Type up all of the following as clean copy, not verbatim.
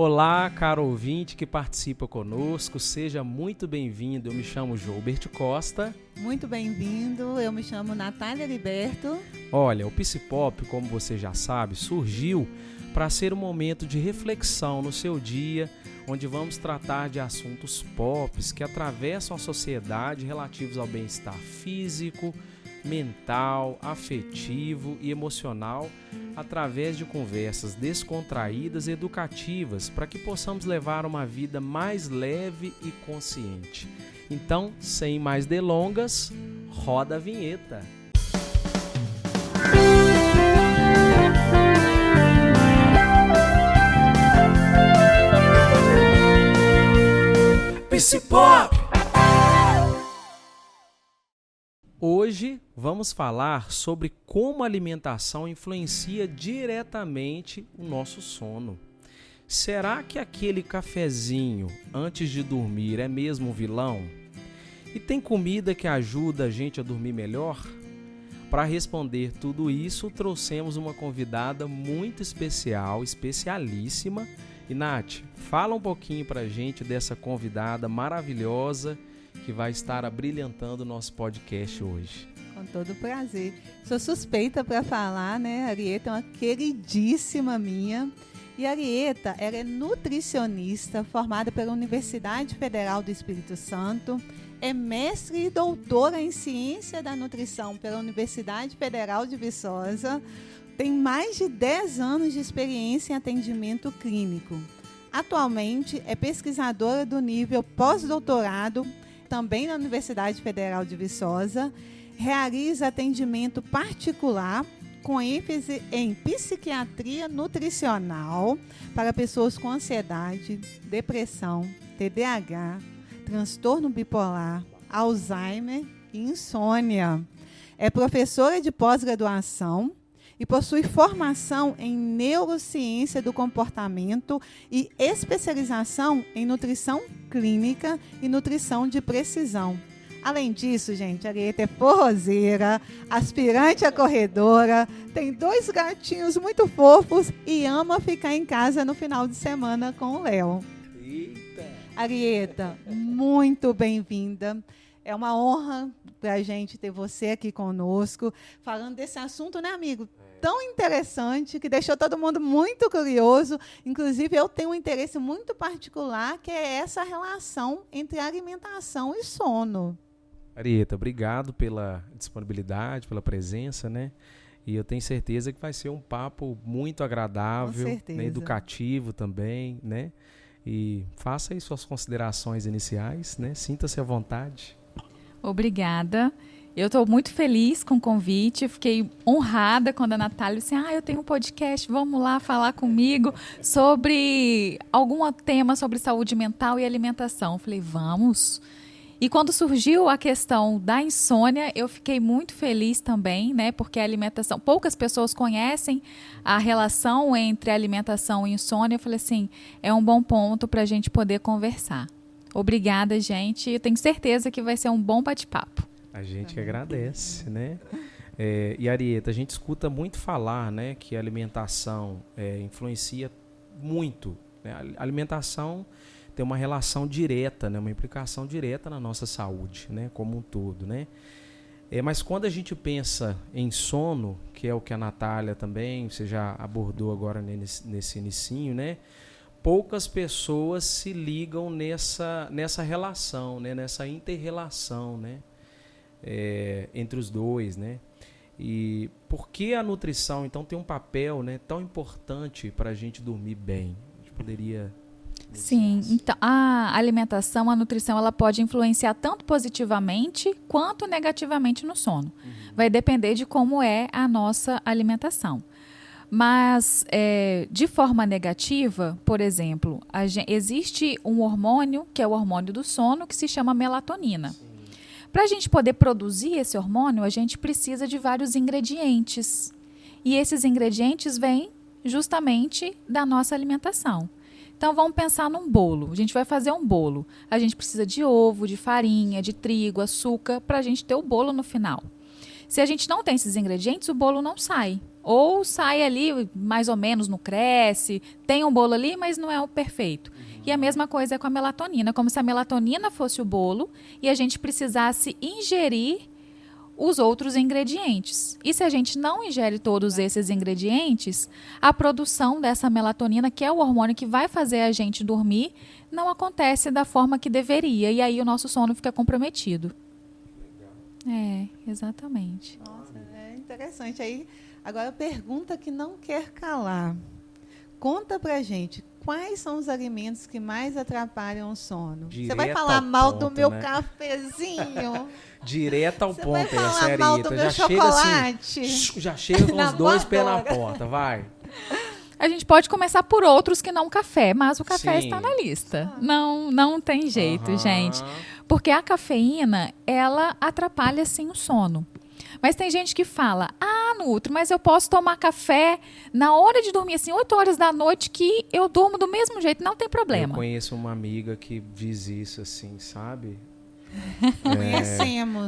Olá, caro ouvinte que participa conosco, seja muito bem-vindo. Eu me chamo Joubert Costa. Muito bem-vindo, eu me chamo Natália Liberto. Olha, o Psipop, como você já sabe, surgiu para ser um momento de reflexão no seu dia, onde vamos tratar de assuntos pop que atravessam a sociedade relativos ao bem-estar físico, mental, afetivo e emocional, através de conversas descontraídas e educativas, para que possamos levar uma vida mais leve e consciente. Então, sem mais delongas, roda a vinheta. Psipop! Hoje vamos falar sobre como a alimentação influencia diretamente o nosso sono. Será que aquele cafezinho antes de dormir é mesmo um vilão? E tem comida que ajuda a gente a dormir melhor? Para responder tudo isso, trouxemos uma convidada muito especial, especialíssima. E Nath, fala um pouquinho para a gente dessa convidada maravilhosa que vai estar abrilhantando o nosso podcast hoje. Com todo prazer. Sou suspeita para falar, né? A Arieta é uma queridíssima minha. E a Arieta, ela é nutricionista formada pela Universidade Federal do Espírito Santo, é mestre e doutora em Ciência da Nutrição pela Universidade Federal de Viçosa, tem mais de 10 anos de experiência em atendimento clínico. Atualmente é pesquisadora do nível pós-doutorado também na Universidade Federal de Viçosa, realiza atendimento particular com ênfase em psiquiatria nutricional para pessoas com ansiedade, depressão, TDAH, transtorno bipolar, Alzheimer e insônia. É professora de pós-graduação e possui formação em neurociência do comportamento e especialização em nutrição clínica e nutrição de precisão. Além disso, gente, a Arieta é forrozeira, aspirante a corredora, tem 2 gatinhos muito fofos e ama ficar em casa no final de semana com o Léo. Eita! Arieta, muito bem-vinda. É uma honra para a gente ter você aqui conosco, falando desse assunto, né, amigo? Tão interessante, que deixou todo mundo muito curioso. Inclusive, eu tenho um interesse muito particular, que é essa relação entre alimentação e sono. Arieta, obrigado pela disponibilidade, pela presença, né? E eu tenho certeza que vai ser um papo muito agradável, né? Educativo também, né? E faça aí suas considerações iniciais, né? Sinta-se à vontade. Obrigada. Eu estou muito feliz com o convite, fiquei honrada quando a Natália disse, eu tenho um podcast, vamos lá falar comigo sobre algum tema sobre saúde mental e alimentação. Eu falei, vamos. E quando surgiu a questão da insônia, eu fiquei muito feliz também, né? Porque a alimentação, poucas pessoas conhecem a relação entre alimentação e insônia. Eu falei assim, é um bom ponto para a gente poder conversar. Obrigada, gente. Eu tenho certeza que vai ser um bom bate-papo. A gente que agradece, né? E Arieta, a gente escuta muito falar, né, que a alimentação influencia muito, né? A alimentação tem uma relação direta, né, uma implicação direta na nossa saúde, né, como um todo, né? Mas quando a gente pensa em sono, que é o que a Natália também, você já abordou agora nesse inicinho, né? Poucas pessoas se ligam nessa relação, né, nessa inter-relação, né? Entre os dois, né? E por que a nutrição, então, tem um papel, né, tão importante para a gente dormir bem? A gente poderia... Sim, então, a alimentação, a nutrição, ela pode influenciar tanto positivamente quanto negativamente no sono. Vai depender de como é a nossa alimentação. Mas, de forma negativa, por exemplo, existe um hormônio, que é o hormônio do sono, que se chama melatonina. Para a gente poder produzir esse hormônio, a gente precisa de vários ingredientes. E esses ingredientes vêm justamente da nossa alimentação. Então, vamos pensar num bolo. A gente vai fazer um bolo. A gente precisa de ovo, de farinha, de trigo, açúcar, para a gente ter o bolo no final. Se a gente não tem esses ingredientes, o bolo não sai. Ou sai ali mais ou menos, não cresce, tem um bolo ali, mas não é o perfeito. E a mesma coisa é com a melatonina, como se a melatonina fosse o bolo e a gente precisasse ingerir os outros ingredientes. E se a gente não ingere todos esses ingredientes, a produção dessa melatonina, que é o hormônio que vai fazer a gente dormir, não acontece da forma que deveria. E aí o nosso sono fica comprometido. Exatamente. Nossa, é interessante. Aí, agora a pergunta que não quer calar. Conta pra gente, quais são os alimentos que mais atrapalham o sono? Você vai falar mal do meu cafezinho? Direto ao Você ponto, vai falar essa mal Rita. do meu Já chega chocolate? assim, já chega com os dois pés na porta, vai. A gente pode começar por outros que não o café, mas o café Sim. está na lista. Não tem jeito, gente. Aham. Porque a cafeína, ela atrapalha sim o sono. Mas tem gente que fala, Nutri, mas eu posso tomar café na hora de dormir, assim, 8 horas da noite, que eu durmo do mesmo jeito, não tem problema. Eu conheço uma amiga que diz isso, assim, sabe?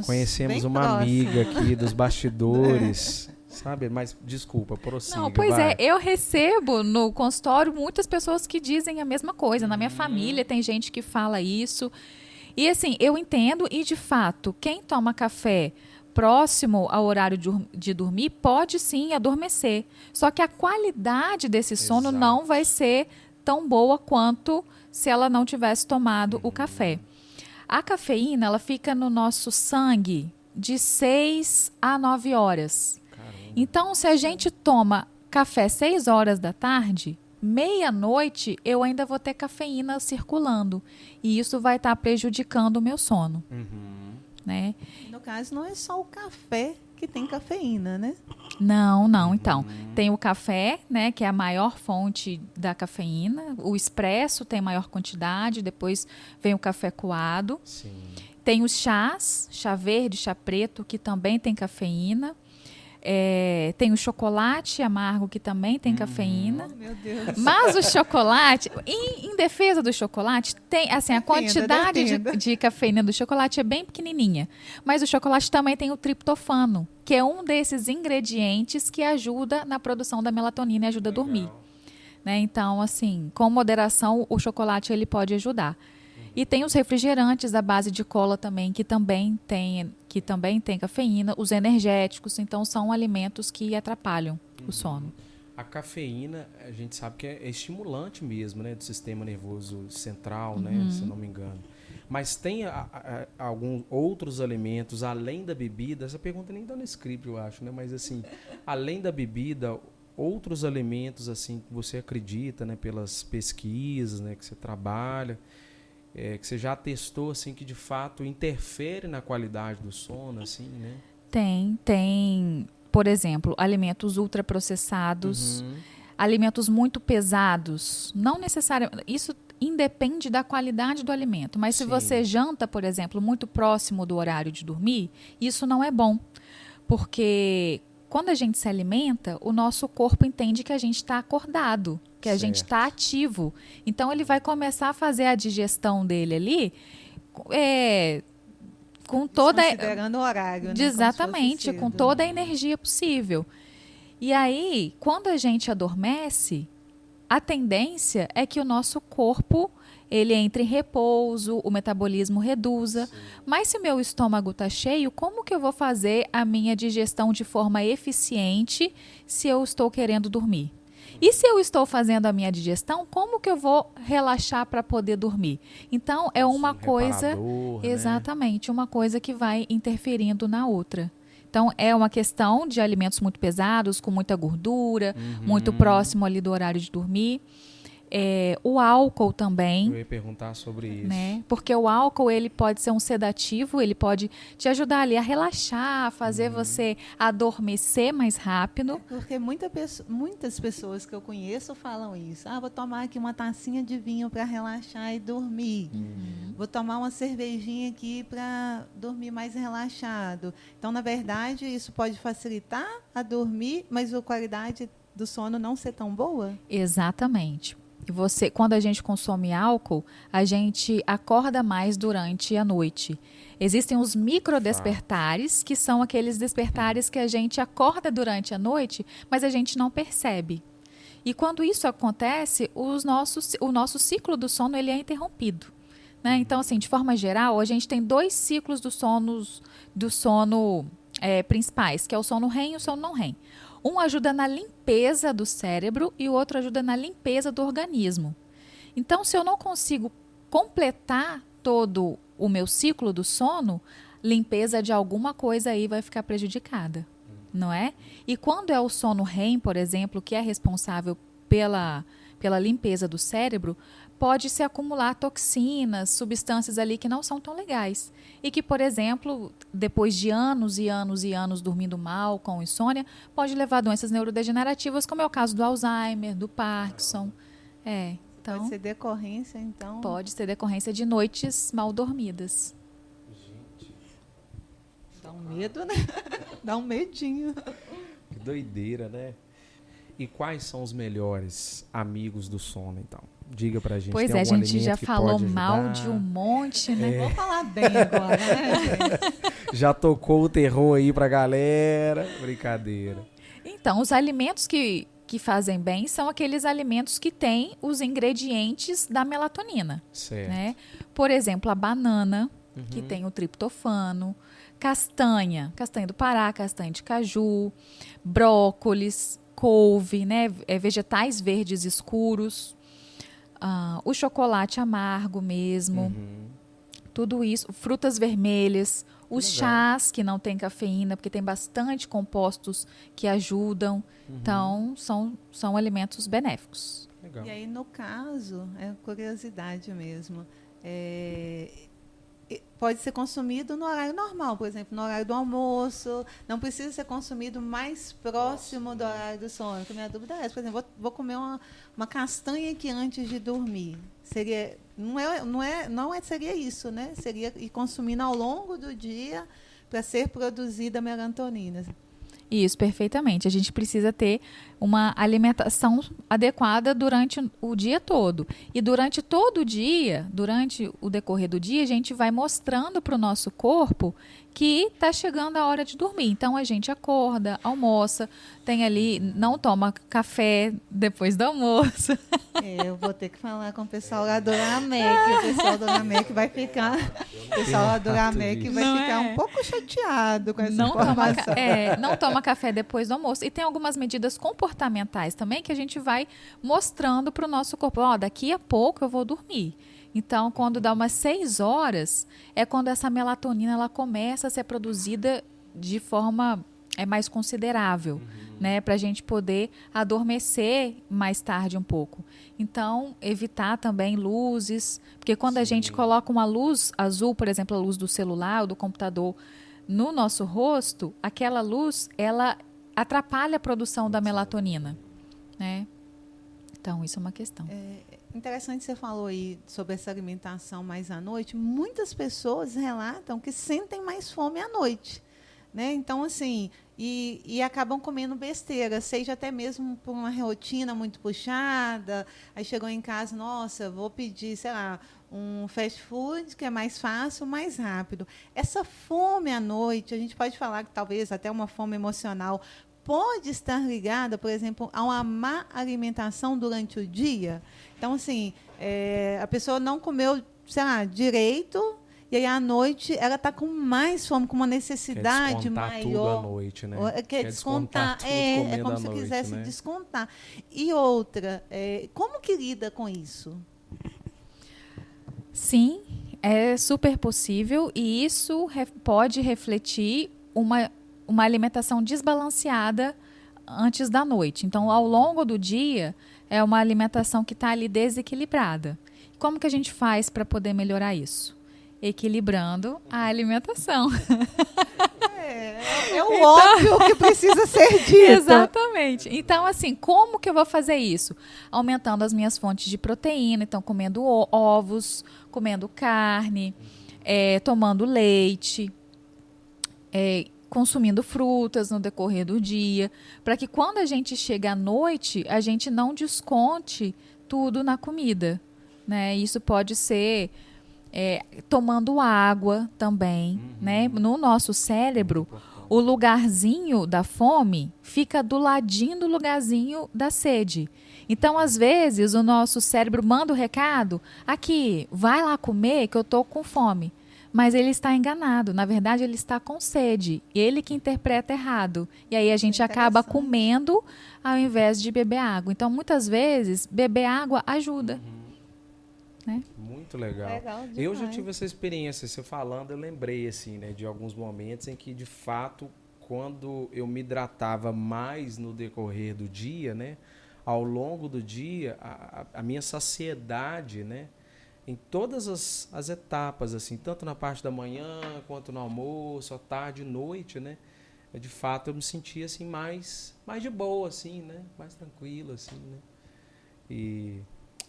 Conhecemos bem uma próximo. amiga aqui dos bastidores, sabe? Mas, desculpa, prossiga, Não, pois vai. eu recebo no consultório muitas pessoas que dizem a mesma coisa. Na minha família tem gente que fala isso. E assim, eu entendo e de fato, quem toma café próximo ao horário de dormir pode sim adormecer. Só que a qualidade desse sono Exato. não vai ser tão boa quanto se ela não tivesse tomado o café. A cafeína, ela fica no nosso sangue de 6 a 9 horas. Caramba. Então, se a gente toma café 6 horas da tarde, meia-noite eu ainda vou ter cafeína circulando. E isso vai estar prejudicando o meu sono. Né? No caso, não é só o café que tem cafeína, né? Não. Então, tem o café, né, que é a maior fonte da cafeína. O expresso tem maior quantidade, depois vem o café coado. Sim. Tem os chás, chá verde, chá preto, que também tem cafeína. Tem o chocolate amargo, que também tem cafeína. Oh, meu Deus. Mas o chocolate, em defesa do chocolate, tem assim, a quantidade de cafeína do chocolate é bem pequenininha. Mas o chocolate também tem o triptofano, que é um desses ingredientes que ajuda na produção da melatonina e ajuda a dormir. Né? Então, assim, com moderação, o chocolate ele pode ajudar. E tem os refrigerantes à base de cola também, que também tem cafeína, os energéticos, então são alimentos que atrapalham o sono. A cafeína, a gente sabe que é estimulante mesmo, né, do sistema nervoso central, né, se eu não me engano. Mas tem alguns outros alimentos, além da bebida, essa pergunta nem está no script, eu acho, né, mas assim, além da bebida, outros alimentos assim que você acredita, né, pelas pesquisas, né, que você trabalha, que você já testou, assim, que de fato interfere na qualidade do sono, assim, né? Tem, por exemplo, alimentos ultraprocessados, alimentos muito pesados, não necessariamente, isso independe da qualidade do alimento, mas se Sim. você janta, por exemplo, muito próximo do horário de dormir, isso não é bom, porque quando a gente se alimenta, o nosso corpo entende que a gente está acordado, que a gente está ativo. Então, ele vai começar a fazer a digestão dele ali com toda... Considerando o horário, né? Exatamente, com toda a energia possível. E aí, quando a gente adormece, a tendência é que o nosso corpo ele entre em repouso, o metabolismo reduza. Sim. Mas se meu estômago está cheio, como que eu vou fazer a minha digestão de forma eficiente se eu estou querendo dormir? E se eu estou fazendo a minha digestão, como que eu vou relaxar para poder dormir? Então, é uma coisa... Exatamente, uma coisa que vai interferindo na outra. Então, é uma questão de alimentos muito pesados, com muita gordura, muito próximo ali do horário de dormir. O álcool também. Eu ia perguntar sobre isso. Né? Porque o álcool ele pode ser um sedativo, ele pode te ajudar ali a relaxar, a fazer você adormecer mais rápido. Porque muitas pessoas que eu conheço falam isso. Vou tomar aqui uma tacinha de vinho para relaxar e dormir. Vou tomar uma cervejinha aqui para dormir mais relaxado. Então, na verdade, isso pode facilitar a dormir, mas a qualidade do sono não ser tão boa? Exatamente. quando a gente consome álcool, a gente acorda mais durante a noite. Existem os microdespertares, que são aqueles despertares que a gente acorda durante a noite, mas a gente não percebe. E quando isso acontece, o nosso ciclo do sono ele é interrompido. Né? Então, assim, de forma geral, a gente tem 2 ciclos do sono principais, que é o sono REM e o sono não REM. Um ajuda na limpeza do cérebro e o outro ajuda na limpeza do organismo. Então, se eu não consigo completar todo o meu ciclo do sono, limpeza de alguma coisa aí vai ficar prejudicada, não é? E quando é o sono REM, por exemplo, que é responsável pela limpeza do cérebro, pode se acumular toxinas, substâncias ali que não são tão legais. E que, por exemplo, depois de anos e anos e anos dormindo mal, com insônia, pode levar a doenças neurodegenerativas, como é o caso do Alzheimer, do Parkinson. Então, pode ser decorrência, então. Pode ser decorrência de noites mal dormidas. Gente. Dá um medo, né? Dá um medinho. Que doideira, né? E quais são os melhores amigos do sono, então? Diga pra gente. Pois a gente já falou mal de um monte, né? Vou falar bem agora, né, gente? Já tocou o terror aí pra galera. Brincadeira. Então, os alimentos que fazem bem são aqueles alimentos que têm os ingredientes da melatonina. Certo. Né? Por exemplo, a banana, que tem o triptofano, castanha do Pará, castanha de caju, brócolis, couve, né? Vegetais verdes escuros, o chocolate amargo mesmo, tudo isso, frutas vermelhas, os chás que não tem cafeína, porque tem bastante compostos que ajudam. Então, são alimentos benéficos. Legal. E aí, no caso, é curiosidade mesmo, pode ser consumido no horário normal, por exemplo, no horário do almoço, não precisa ser consumido mais próximo do horário do sono. Porque minha dúvida é essa, por exemplo, vou comer uma castanha aqui antes de dormir. Seria, seria isso, né? Seria ir consumindo ao longo do dia para ser produzida a melatonina. Isso, perfeitamente. A gente precisa ter uma alimentação adequada durante o dia todo. E durante todo o dia, durante o decorrer do dia, a gente vai mostrando para o nosso corpo que está chegando a hora de dormir. Então, a gente acorda, almoça, tem ali, não toma café depois do almoço. Eu vou ter que falar com o pessoal lá do Ramec. O pessoal do Ramec vai ficar... O pessoal lá do Ramec vai ficar um pouco chateado com essa informação. Não toma café depois do almoço. E tem algumas medidas comportamentais também que a gente vai mostrando para o nosso corpo. Daqui a pouco eu vou dormir. Então, quando dá umas 6 horas, é quando essa melatonina ela começa a ser produzida de forma mais considerável, né? Para a gente poder adormecer mais tarde um pouco. Então, evitar também luzes, porque quando a gente coloca uma luz azul, por exemplo, a luz do celular ou do computador, no nosso rosto, aquela luz, ela atrapalha a produção da melatonina, né? Então, isso é uma questão. Interessante você falou aí sobre essa alimentação mais à noite. Muitas pessoas relatam que sentem mais fome à noite, né? Então, assim, e acabam comendo besteira, seja até mesmo por uma rotina muito puxada. Aí chegou em casa, nossa, vou pedir, sei lá, um fast food que é mais fácil, mais rápido. Essa fome à noite, a gente pode falar que talvez até uma fome emocional pode estar ligada, por exemplo, a uma má alimentação durante o dia. Então, assim, a pessoa não comeu, sei lá, direito, e aí à noite ela está com mais fome, com uma necessidade maior. Tudo à noite, né? Quer descontar tudo é como se quisesse descontar. E outra, como que lida com isso? Sim, é super possível, e isso pode refletir uma alimentação desbalanceada antes da noite. Então, ao longo do dia, é uma alimentação que está ali desequilibrada. Como que a gente faz para poder melhorar isso? Equilibrando a alimentação. É o óbvio que precisa ser dito. Exatamente. Então, assim, como que eu vou fazer isso? Aumentando as minhas fontes de proteína. Então, comendo ovos, comendo carne, tomando leite, consumindo frutas no decorrer do dia, para que quando a gente chega à noite, a gente não desconte tudo na comida, né? Isso pode ser tomando água também, né? No nosso cérebro, o lugarzinho da fome fica do ladinho do lugarzinho da sede. Então, às vezes, o nosso cérebro manda o recado, aqui, vai lá comer que eu tô com fome. Mas ele está enganado. Na verdade, ele está com sede. Ele que interpreta errado. E aí a gente acaba comendo ao invés de beber água. Então, muitas vezes, beber água ajuda. Né? Muito legal. Eu já tive essa experiência. Você falando, eu lembrei assim, né, de alguns momentos em que, de fato, quando eu me hidratava mais no decorrer do dia, né, ao longo do dia, a minha saciedade, né, em todas as etapas, assim, tanto na parte da manhã, quanto no almoço, à tarde, noite, né? De fato, eu me sentia assim mais de boa, assim, né? Mais tranquilo, assim, né? E,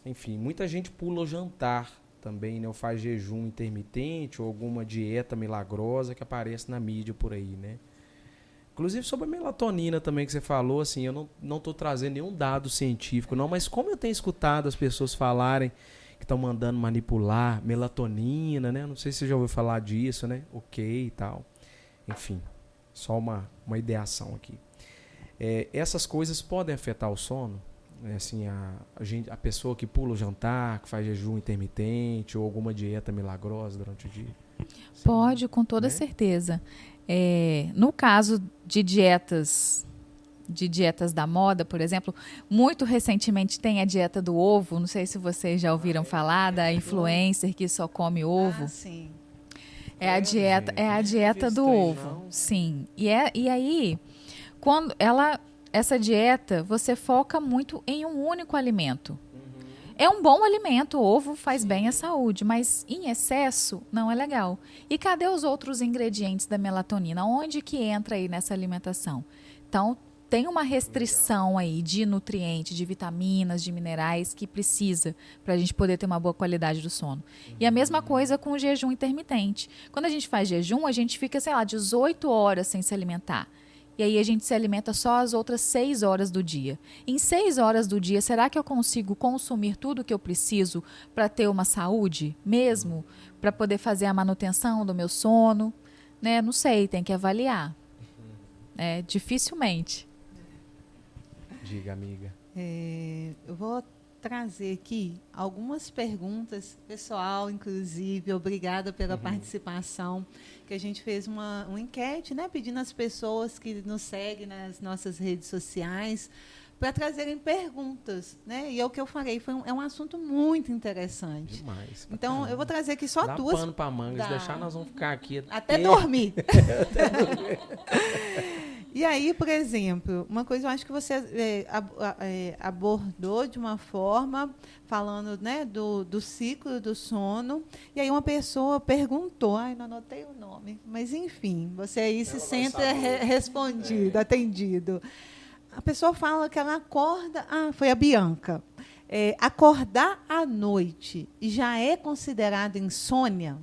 enfim, muita gente pula o jantar também, né? Ou faz jejum intermitente ou alguma dieta milagrosa que aparece na mídia por aí, né? Inclusive sobre a melatonina também que você falou, assim, eu não estou trazendo nenhum dado científico, não, mas como eu tenho escutado as pessoas falarem que estão mandando manipular melatonina, né? Não sei se você já ouviu falar disso, né? Ok e tal. Enfim, só uma ideação aqui. Essas coisas podem afetar o sono? Assim, a pessoa que pula o jantar, que faz jejum intermitente ou alguma dieta milagrosa durante o dia? Pode, com toda certeza. No caso de dietas da moda, por exemplo, muito recentemente tem a dieta do ovo, não sei se vocês já ouviram falar da influencer que só come ovo. Sim. É a dieta do ovo. Sim. E aí, quando essa dieta, você foca muito em um único alimento. É um bom alimento, o ovo faz bem à saúde, mas em excesso não é legal. E cadê os outros ingredientes da melatonina? Onde que entra aí nessa alimentação? Então, tem uma restrição aí de nutrientes, de vitaminas, de minerais que precisa para a gente poder ter uma boa qualidade do sono. E a mesma coisa com o jejum intermitente. Quando a gente faz jejum, a gente fica, 18 horas sem se alimentar. E aí a gente se alimenta só as outras 6 horas do dia. Em 6 horas do dia, será que eu consigo consumir tudo o que eu preciso para ter uma saúde mesmo? Para poder fazer a manutenção do meu sono? Né? Não sei, tem que avaliar. Dificilmente. Diga, amiga. Eu vou trazer aqui algumas perguntas, pessoal, inclusive, obrigada pela participação, que a gente fez uma enquete, né, pedindo às pessoas que nos seguem nas nossas redes sociais para trazerem perguntas, né? E é o que eu falei, é um assunto muito interessante. Demais. Então, eu vou trazer aqui só duas. Dá pano para manga, se deixar nós vamos ficar aqui até dormir. Até dormir. E aí, por exemplo, uma coisa eu acho que você abordou de uma forma, falando, né, do ciclo do sono, e aí uma pessoa perguntou, não anotei o nome, mas enfim, você aí se sente respondido, atendido. A pessoa fala que ela acorda, foi a Bianca, acordar à noite já é considerado insônia?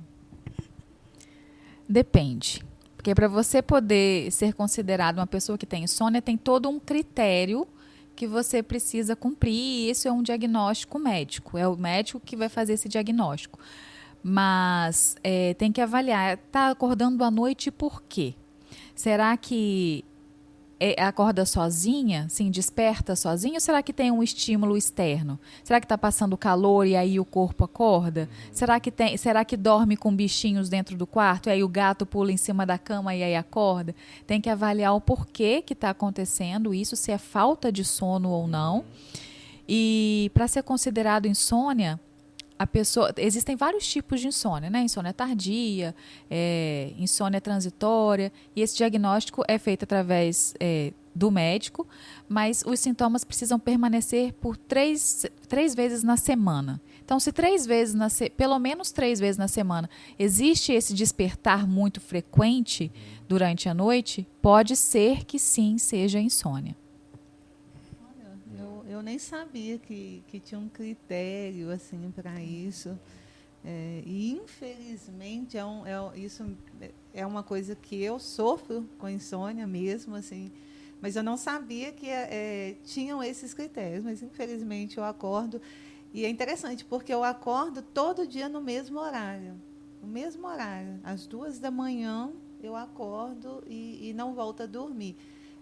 Depende. Porque para você poder ser considerado uma pessoa que tem insônia, tem todo um critério que você precisa cumprir, e isso é um diagnóstico médico. É o médico que vai fazer esse diagnóstico. Mas tem que avaliar. Está acordando à noite por quê? Será que acorda sozinha, sim, desperta sozinha, ou será que tem um estímulo externo? Será que está passando calor e aí o corpo acorda? Será que dorme com bichinhos dentro do quarto e aí o gato pula em cima da cama e aí acorda? Tem que avaliar o porquê que está acontecendo isso, se é falta de sono ou não. E para ser considerado insônia, existem vários tipos de insônia, né? Insônia tardia, insônia transitória, e esse diagnóstico é feito através do médico, mas os sintomas precisam permanecer por três vezes na semana. Então, se pelo menos 3 vezes na semana existe esse despertar muito frequente durante a noite, pode ser que sim seja insônia. Eu nem sabia que tinha um critério assim para isso. E, infelizmente, isso é uma coisa que eu sofro com insônia mesmo, assim, mas eu não sabia que tinham esses critérios. Mas, infelizmente, eu acordo. E é interessante, porque eu acordo todo dia no mesmo horário. No mesmo horário. Às 2 da manhã eu acordo e não volto a dormir.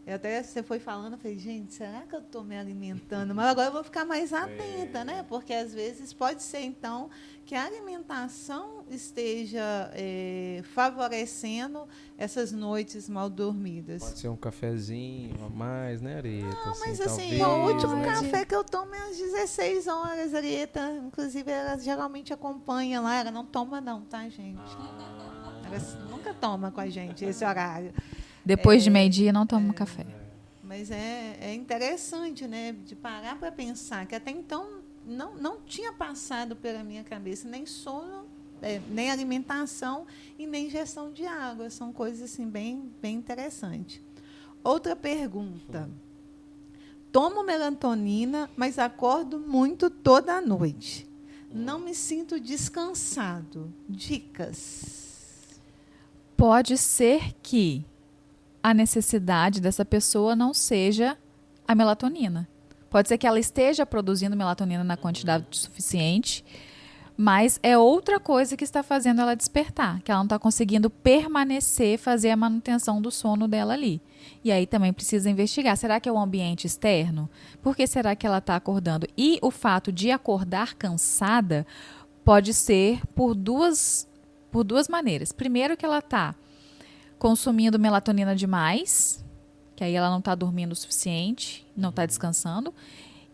Até você foi falando, eu falei, gente, será que eu estou me alimentando? Mas agora eu vou ficar mais atenta, né? Porque às vezes pode ser, então, que a alimentação esteja favorecendo essas noites mal dormidas. Pode ser um cafezinho a mais, né, Arieta? Não, mas talvez, assim, o último né? café que eu tomo é às 16 horas, Arieta. Inclusive, ela geralmente acompanha lá. Ela não toma não, tá, gente? Ela nunca toma com a gente esse horário. Depois de meio-dia, não tomo café. Mas é interessante, né, de parar para pensar, que até então não tinha passado pela minha cabeça nem sono, nem alimentação e nem ingestão de água. São coisas assim, bem interessantes. Outra pergunta. Tomo melatonina, mas acordo muito toda noite. Não me sinto descansado. Dicas? Pode ser que a necessidade dessa pessoa não seja a melatonina. Pode ser que ela esteja produzindo melatonina na quantidade suficiente, mas é outra coisa que está fazendo ela despertar, que ela não está conseguindo permanecer, fazer a manutenção do sono dela ali. E aí também precisa investigar. Será que é o ambiente externo? Por que será que ela está acordando? E o fato de acordar cansada pode ser por duas maneiras. Primeiro, que ela está consumindo melatonina demais, que aí ela não está dormindo o suficiente, não está descansando.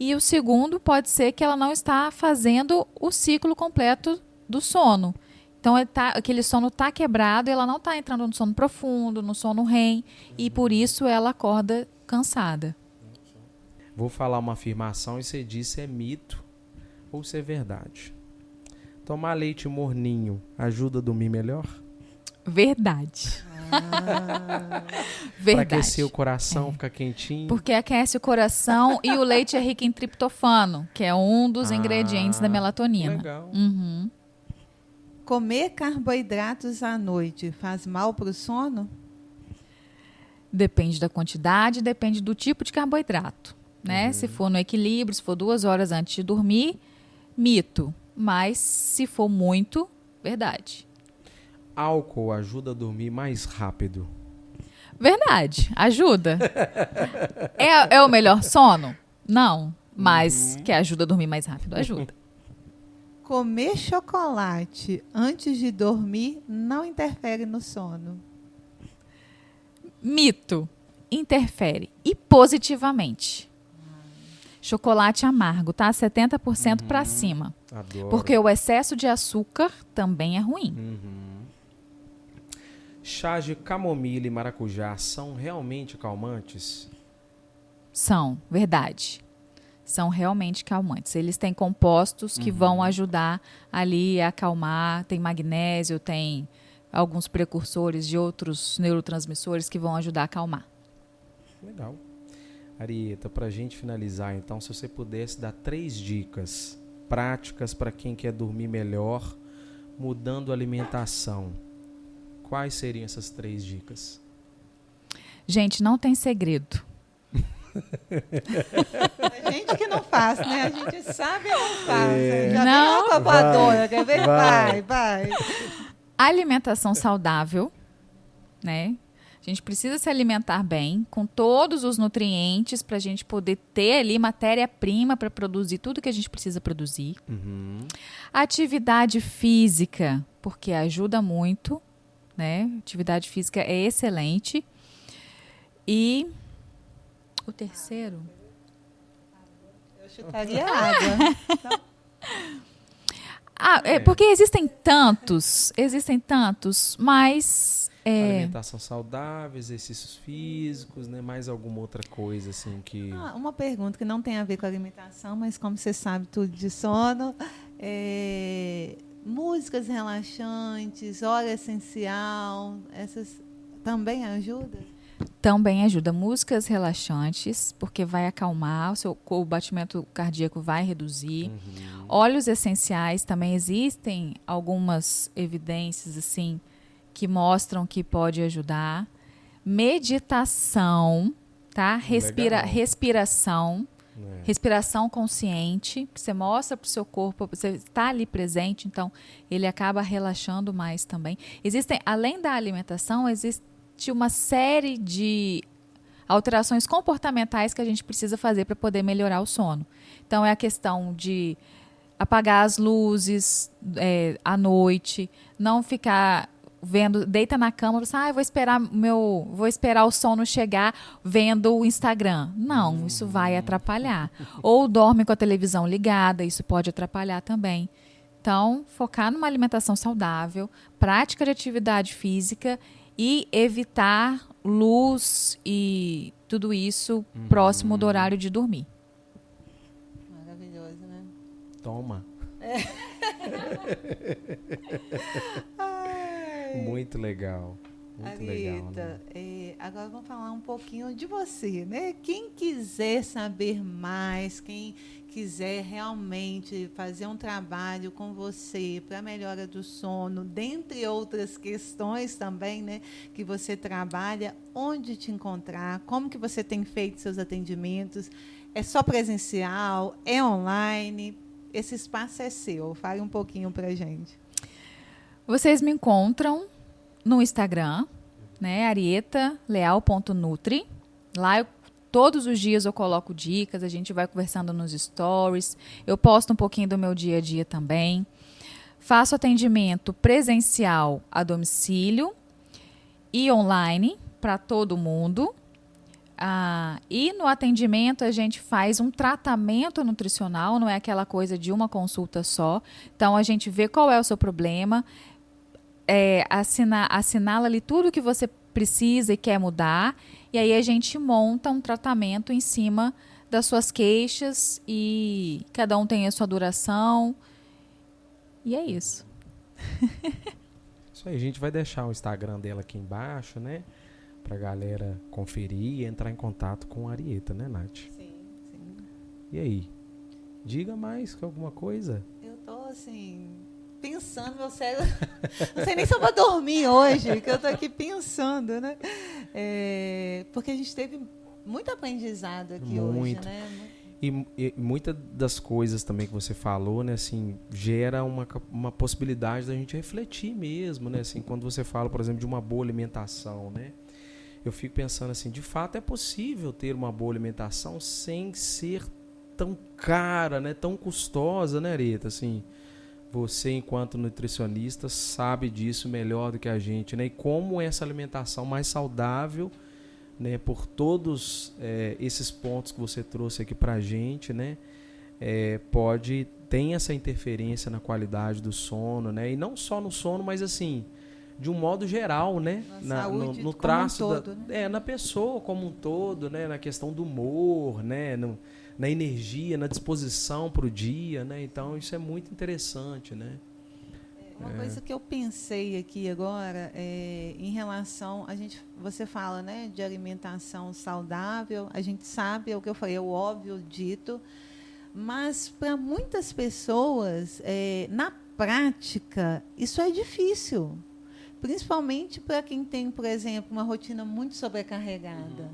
E o segundo pode ser que ela não está fazendo o ciclo completo do sono. Então, aquele sono está quebrado, ela não está entrando no sono profundo, no sono REM, e por isso ela acorda cansada. Vou falar uma afirmação e você diz se é mito ou se é verdade. Tomar leite morninho ajuda a dormir melhor? Verdade. Para aquecer o coração, ficar quentinho. Porque aquece o coração e o leite é rico em triptofano, que é um dos ingredientes da melatonina. Legal. Uhum. Comer carboidratos à noite faz mal para o sono? Depende da quantidade, depende do tipo de carboidrato, né? Se for no equilíbrio, se for 2 horas antes de dormir, mito. Mas se for muito, verdade. Álcool ajuda a dormir mais rápido? Verdade, ajuda. É o melhor sono? Não, mas que ajuda a dormir mais rápido, ajuda. Comer chocolate antes de dormir não interfere no sono? Mito, interfere e positivamente. Chocolate amargo, tá? 70% para cima. Adoro. Porque o excesso de açúcar também é ruim. Chás de camomila e maracujá são realmente calmantes? São, verdade. São realmente calmantes. Eles têm compostos que vão ajudar ali a acalmar. Tem magnésio, tem alguns precursores de outros neurotransmissores que vão ajudar a acalmar. Legal. Arieta, para a gente finalizar, então, se você pudesse dar 3 dicas práticas para quem quer dormir melhor, mudando a alimentação, quais seriam essas 3 dicas? Gente, não tem segredo. A gente que não faz, né? A gente sabe e não faz. Já Não. vem uma voadora, quer ver? Vai. Alimentação saudável, né? A gente precisa se alimentar bem, com todos os nutrientes, para a gente poder ter ali matéria-prima para produzir tudo que a gente precisa produzir. Atividade física, porque ajuda muito, né? Atividade física é excelente. E o terceiro? Eu chutaria água. Porque existem tantos, mas... Alimentação saudável, exercícios físicos, né? Mais alguma outra coisa assim que... Uma pergunta que não tem a ver com alimentação, mas como você sabe tudo de sono, músicas relaxantes, hora essencial, essas também ajudam? Também ajuda. Músicas relaxantes, porque vai acalmar, o batimento cardíaco vai reduzir. Óleos essenciais, também existem algumas evidências assim que mostram que pode ajudar. Meditação, tá? Respiração. Respiração consciente, que você mostra para o seu corpo, você está ali presente, então ele acaba relaxando mais também. Existem, além da alimentação, existe uma série de alterações comportamentais que a gente precisa fazer para poder melhorar o sono. Então é a questão de apagar as luzes à noite, não ficar vendo, deita na cama, você, vou esperar o sono chegar vendo o Instagram. Não, isso vai atrapalhar. Ou dorme com a televisão ligada, isso pode atrapalhar também. Então, focar numa alimentação saudável, prática de atividade física e evitar luz e tudo isso próximo do horário de dormir. Maravilhoso, né? Toma. Muito legal. Muito Arieta, legal, né? Agora vamos falar um pouquinho de você, né? Quem quiser saber mais, quem quiser realmente fazer um trabalho com você para a melhora do sono, dentre outras questões também, né, que você trabalha, onde te encontrar, como que você tem feito seus atendimentos, é só presencial, é online? Esse espaço é seu, fale um pouquinho para a gente. Vocês me encontram no Instagram, né, arietaleal.nutri. Lá todos os dias eu coloco dicas, a gente vai conversando nos stories, eu posto um pouquinho do meu dia a dia também. Faço atendimento presencial a domicílio e online para todo mundo. E no atendimento a gente faz um tratamento nutricional, não é aquela coisa de uma consulta só. Então a gente vê qual é o seu problema, assinala ali tudo que você precisa e quer mudar, e aí a gente monta um tratamento em cima das suas queixas e cada um tem a sua duração. E é isso. Isso aí, a gente vai deixar o Instagram dela aqui embaixo, né? Pra galera conferir e entrar em contato com a Arieta, né, Nath? Sim, sim. E aí? Diga mais que alguma coisa? Eu tô assim, pensando, meu cérebro. Não sei nem se eu vou dormir hoje, que eu tô aqui pensando, né? Porque a gente teve muito aprendizado aqui hoje, né? E muitas das coisas também que você falou, né, assim, gera uma possibilidade da gente refletir mesmo, né? Assim, quando você fala, por exemplo, de uma boa alimentação, né? Eu fico pensando assim, de fato é possível ter uma boa alimentação sem ser tão cara, né, tão custosa, né, Arieta? Assim, você, enquanto nutricionista, sabe disso melhor do que a gente, né? E como essa alimentação mais saudável, né, por todos esses pontos que você trouxe aqui pra gente, né, tem essa interferência na qualidade do sono, né? E não só no sono, mas assim, de um modo geral, né? No traço como um todo, né? na pessoa como um todo, né? Na questão do humor, né? Na energia, na disposição para o dia, né? Então isso é muito interessante, né? Uma coisa que eu pensei aqui agora em relação você fala, né, de alimentação saudável, a gente sabe, é o que eu falei, é o óbvio dito, mas para muitas pessoas, na prática, isso é difícil. Principalmente para quem tem, por exemplo, uma rotina muito sobrecarregada.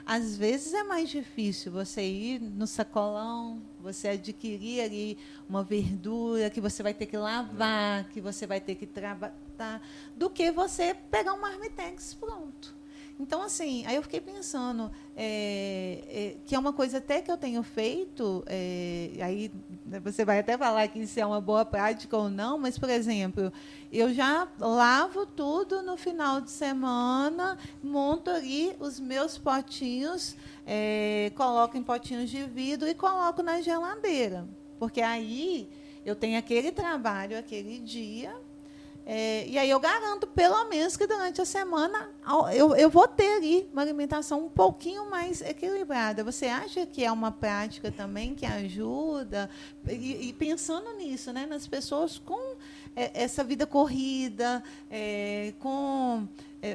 Às vezes é mais difícil você ir no sacolão, você adquirir ali uma verdura que você vai ter que lavar, que você vai ter que trabalhar, do que você pegar um marmitex pronto. Então, assim, aí eu fiquei pensando que é uma coisa até que eu tenho feito, aí você vai até falar que isso é uma boa prática ou não, mas, por exemplo, eu já lavo tudo no final de semana, monto ali os meus potinhos, coloco em potinhos de vidro e coloco na geladeira. Porque aí eu tenho aquele trabalho, aquele dia. E aí eu garanto, pelo menos, que durante a semana eu vou ter ali uma alimentação um pouquinho mais equilibrada. Você acha que é uma prática também que ajuda? E pensando nisso, né, nas pessoas com essa vida corrida,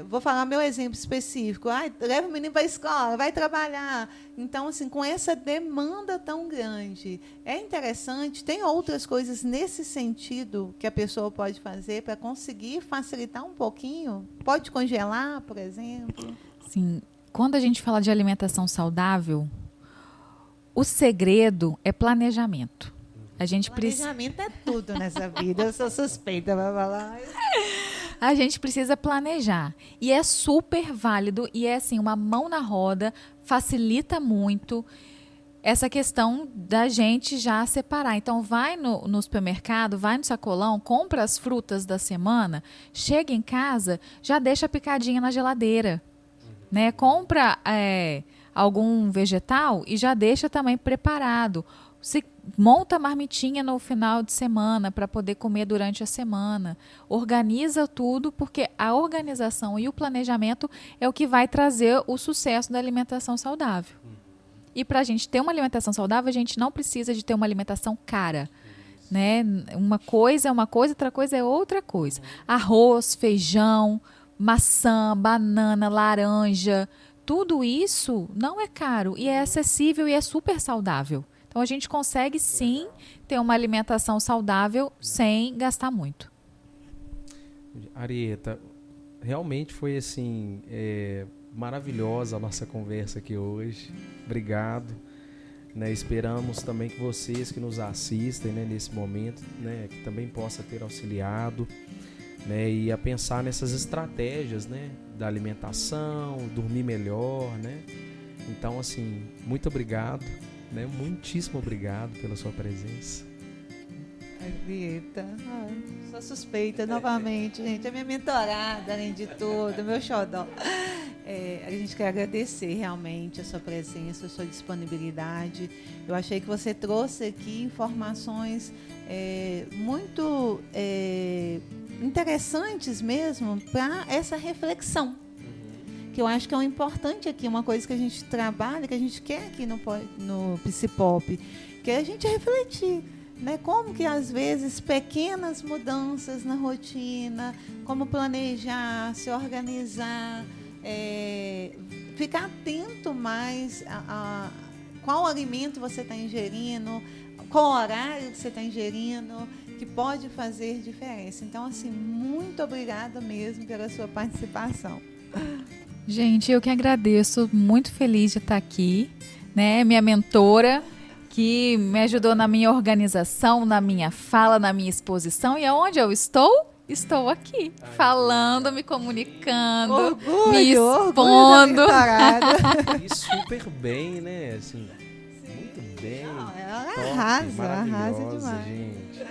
vou falar meu exemplo específico. Leva o menino para a escola, vai trabalhar. Então, assim, com essa demanda tão grande, é interessante. Tem outras coisas nesse sentido que a pessoa pode fazer para conseguir facilitar um pouquinho? Pode congelar, por exemplo? Sim. Quando a gente fala de alimentação saudável, O segredo é planejamento. A gente Planejamento é tudo nessa vida. Eu sou suspeita para falar. A gente precisa planejar. E é super válido e é assim, uma mão na roda, facilita muito essa questão da gente já separar. Então, vai no supermercado, vai no sacolão, compra as frutas da semana, chega em casa, já deixa picadinha na geladeira. Né? Compra algum vegetal e já deixa também preparado. Se monta marmitinha no final de semana para poder comer durante a semana. Organiza tudo, porque a organização e o planejamento é o que vai trazer o sucesso da alimentação saudável. E para a gente ter uma alimentação saudável, a gente não precisa de ter uma alimentação cara. Né? Uma coisa é uma coisa, outra coisa é outra coisa. Arroz, feijão, maçã, banana, laranja, tudo isso não é caro e é acessível e é super saudável. Então, a gente consegue, sim, ter uma alimentação saudável sem gastar muito. Arieta, realmente foi, assim, maravilhosa a nossa conversa aqui hoje. Obrigado. Né, esperamos também que vocês que nos assistem, né, nesse momento, né, que também possa ter auxiliado, né, e a pensar nessas estratégias, né, da alimentação, dormir melhor, né. Então, assim, muito obrigado. Né? Muitíssimo obrigado pela sua presença. Arieta, sou suspeita novamente, gente. É minha mentorada, além de tudo, meu xodó. A gente quer agradecer realmente a sua presença, a sua disponibilidade. Eu achei que você trouxe aqui informações muito interessantes mesmo para essa reflexão. Que eu acho que é um importante aqui, uma coisa que a gente trabalha, que a gente quer aqui no Psipop, que é a gente refletir, né? Como que às vezes pequenas mudanças na rotina, como planejar, se organizar, ficar atento mais a qual alimento você está ingerindo, qual horário que você está ingerindo, que pode fazer diferença. Então, assim, muito obrigada mesmo pela sua participação. Gente, eu que agradeço, muito feliz de estar aqui, né? Minha mentora, que me ajudou na minha organização, na minha fala, na minha exposição. E aonde eu estou? Estou aqui, falando, me comunicando, orgulho, me expondo. E super bem, né? Assim, muito bem. Não, ela top, arrasa demais. Gente.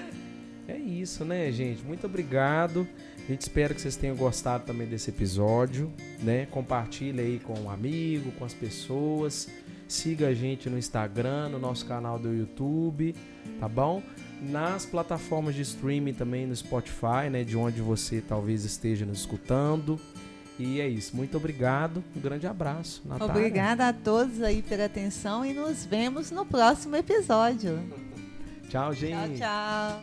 É isso, né, gente? Muito obrigado. A gente espera que vocês tenham gostado também desse episódio, né? Compartilhe aí com um amigo, com as pessoas. Siga a gente no Instagram, no nosso canal do YouTube, tá bom? Nas plataformas de streaming também, no Spotify, né? De onde você talvez esteja nos escutando. E é isso. Muito obrigado. Um grande abraço, Natália. Obrigada a todos aí pela atenção e nos vemos no próximo episódio. Tchau, gente. Tchau, tchau.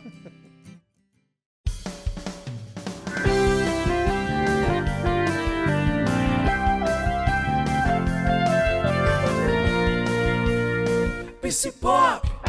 Psipop!